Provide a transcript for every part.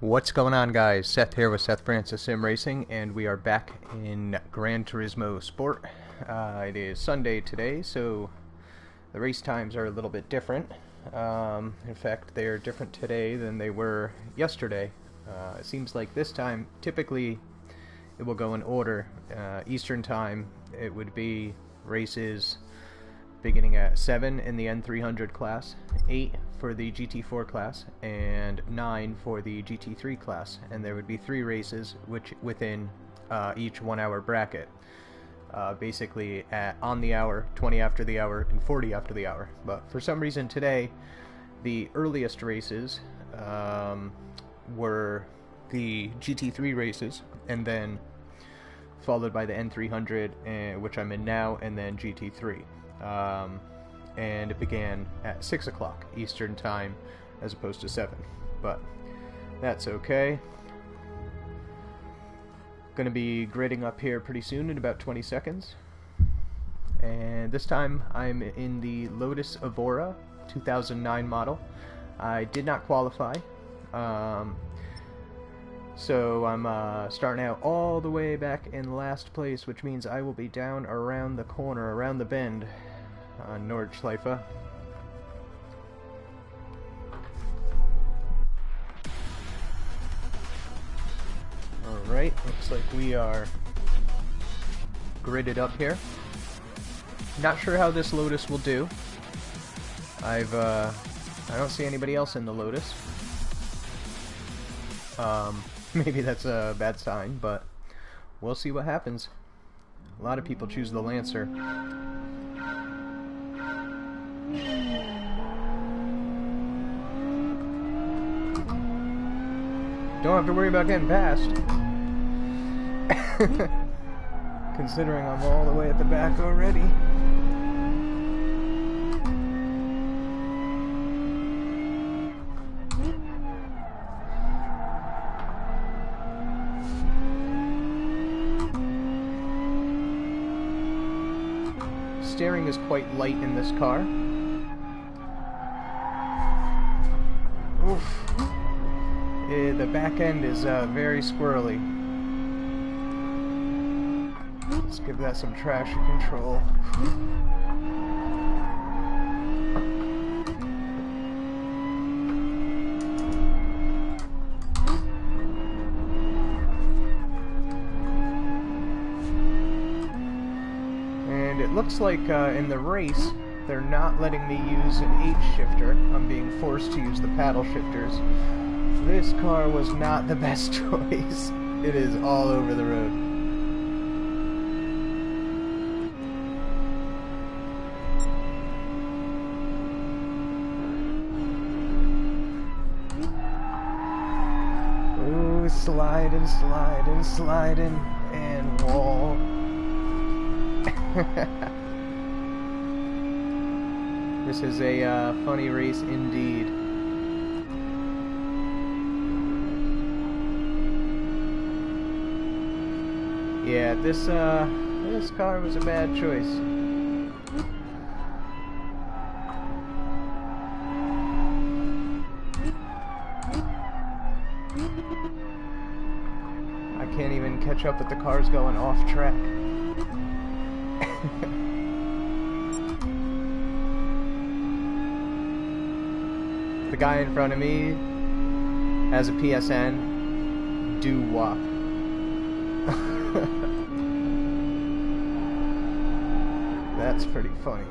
What's going on, guys? Seth here with Seth Francis Sim Racing, and we are back in Gran Turismo Sport. It is Sunday today, so the race times are a little bit different. In fact, they are different today than they were yesterday. It seems like this time, typically, it will go in order. Eastern time, it would be races beginning at 7 in the N300 class, 8 for the GT4 class, and 9 for the GT3 class. And there would be 3 races within each 1 hour bracket. Basically on the hour, 20 after the hour, and 40 after the hour. But for some reason today, the earliest races were the GT3 races, and then followed by the N300, which I'm in now, and then GT3. And it began at 6 o'clock Eastern time as opposed to 7, but that's okay. Gonna be gridding up here pretty soon in about 20 seconds, and this time I'm in the Lotus Evora 2009 model. I did not qualify, so I'm starting out all the way back in last place, which means I will be down around the corner, around the bend on Nordshleife. Alright, looks like we are gridded up here. Not sure how this Lotus will do. I don't see anybody else in the Lotus. Maybe that's a bad sign, but we'll see what happens. A lot of people choose the Lancer. Don't have to worry about getting past. Considering I'm all the way at the back already. Steering is quite light in this car. Oof. The back end is very squirrely. Let's give that some traction control. And it looks like in the race, they're not letting me use an H shifter. I'm being forced to use the paddle shifters. This car was not the best choice. It is all over the road. Ooh, sliding, sliding, sliding, and wall. This is a funny race indeed. Yeah, this car was a bad choice. I can't even catch up with the cars going off track. The guy in front of me has a PSN doo-wop. That's pretty funny.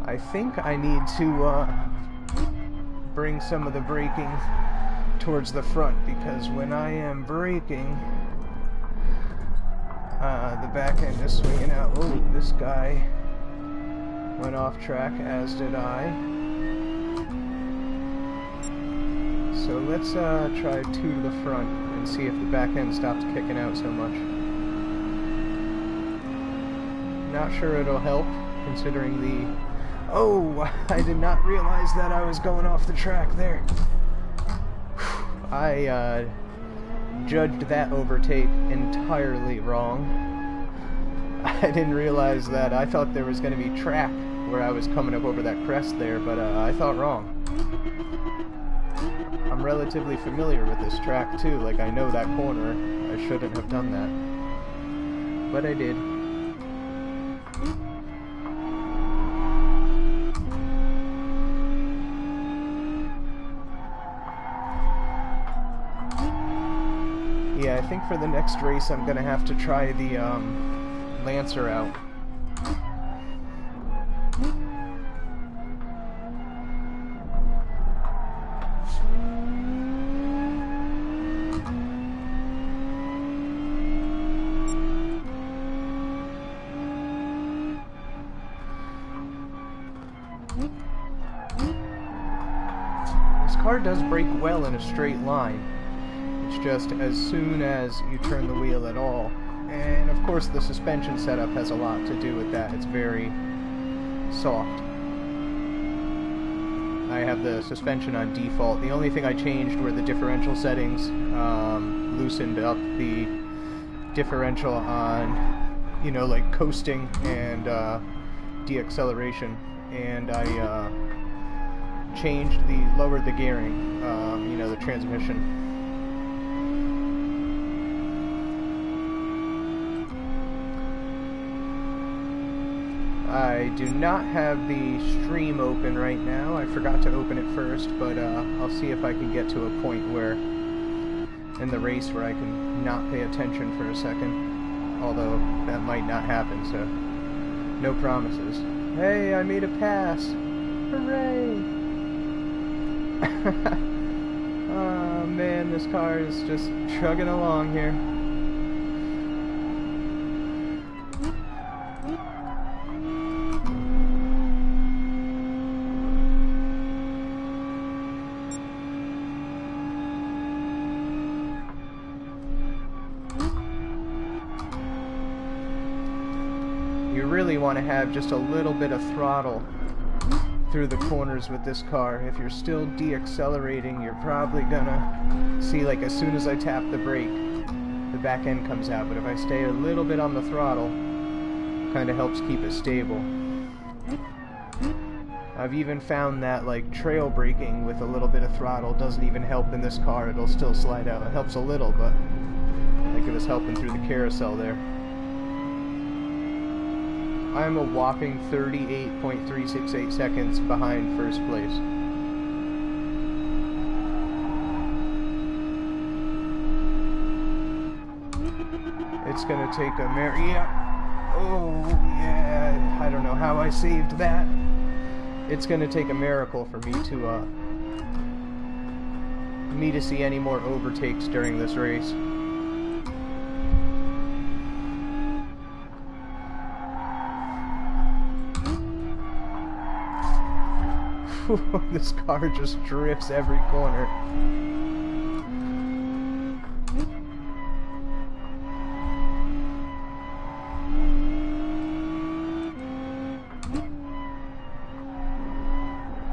I think I need to bring some of the braking towards the front, because when I am braking, the back end is swinging out. Oh, this guy went off track, as did I. So let's try 2 to the front and see if the back end stops kicking out so much. Not sure it'll help, considering the... Oh, I did not realize that I was going off the track there. I judged that overtake entirely wrong. I didn't realize that. I thought there was going to be track where I was coming up over that crest there, but I thought wrong. I'm relatively familiar with this track too, like I know that corner. I shouldn't have done that, but I did. Yeah, I think for the next race I'm gonna have to try the Lancer out. This car does brake well in a straight line. It's just as soon as you turn the wheel at all. And of course the suspension setup has a lot to do with that. It's very soft. I have the suspension on default. The only thing I changed were the differential settings. Loosened up the differential on, you know, like coasting and deacceleration. And I lowered the gearing, you know, the transmission. I do not have the stream open right now. I forgot to open it first, but I'll see if I can get to a point where in the race where I can not pay attention for a second, although that might not happen, so no promises. Hey, I made a pass! Hooray! Oh man, this car is just chugging along here. You really want to have just a little bit of throttle through the corners with this car. If you're still deaccelerating, you're probably gonna see, like, as soon as I tap the brake, the back end comes out. But if I stay a little bit on the throttle, kind of helps keep it stable. I've even found that, like, trail braking with a little bit of throttle doesn't even help in this car. It'll still slide out. It helps a little, but like it was helping through the carousel there. I'm a whopping 38.368 seconds behind first place. It's gonna take a yeah. Oh yeah. I don't know how I saved that. It's gonna take a miracle for me to see any more overtakes during this race. This car just drifts every corner.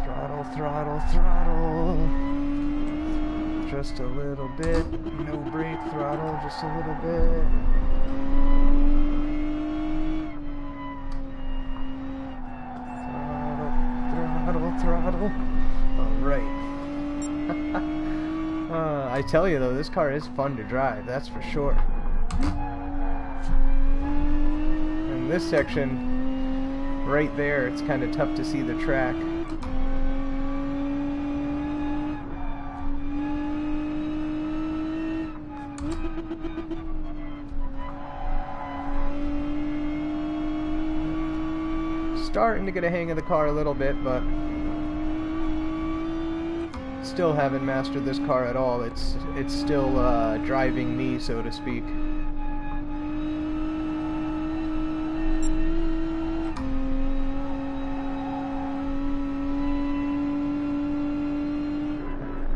Throttle, throttle, throttle. Just a little bit. No brake, throttle, just a little bit. Throttle. Alright. I tell you though, this car is fun to drive, that's for sure. In this section, right there, it's kind of tough to see the track. Starting to get a hang of the car a little bit, but still haven't mastered this car at all. It's still driving me, so to speak.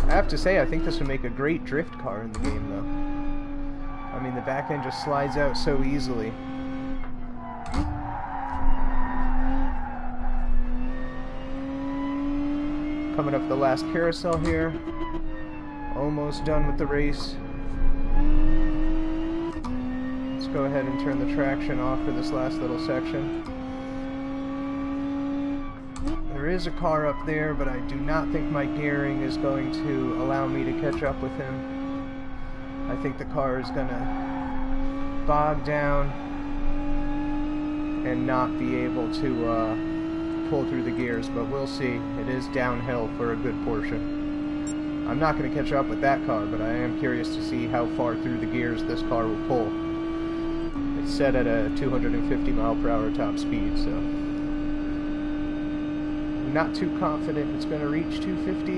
I have to say, I think this would make a great drift car in the game, though. I mean, the back end just slides out so easily. Coming up the last carousel here. Almost done with the race. Let's go ahead and turn the traction off for this last little section. There is a car up there, but I do not think my gearing is going to allow me to catch up with him. I think the car is going to bog down and not be able to pull through the gears, but we'll see. It is downhill for a good portion. I'm not going to catch up with that car, but I am curious to see how far through the gears this car will pull. It's set at a 250 mile per hour top speed, so I'm not too confident it's going to reach 250.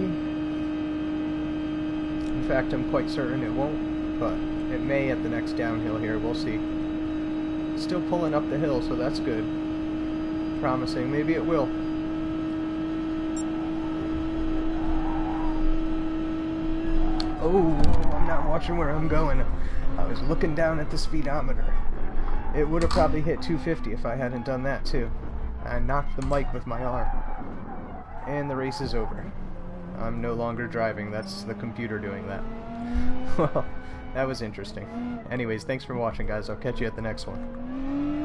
In fact, I'm quite certain it won't, but it may at the next downhill here. We'll see. Still pulling up the hill, so that's good. Promising. Maybe it will. Oh, I'm not watching where I'm going. I was looking down at the speedometer. It would have probably hit 250 if I hadn't done that too. I knocked the mic with my arm. And the race is over. I'm no longer driving. That's the computer doing that. Well, that was interesting. Anyways, thanks for watching, guys. I'll catch you at the next one.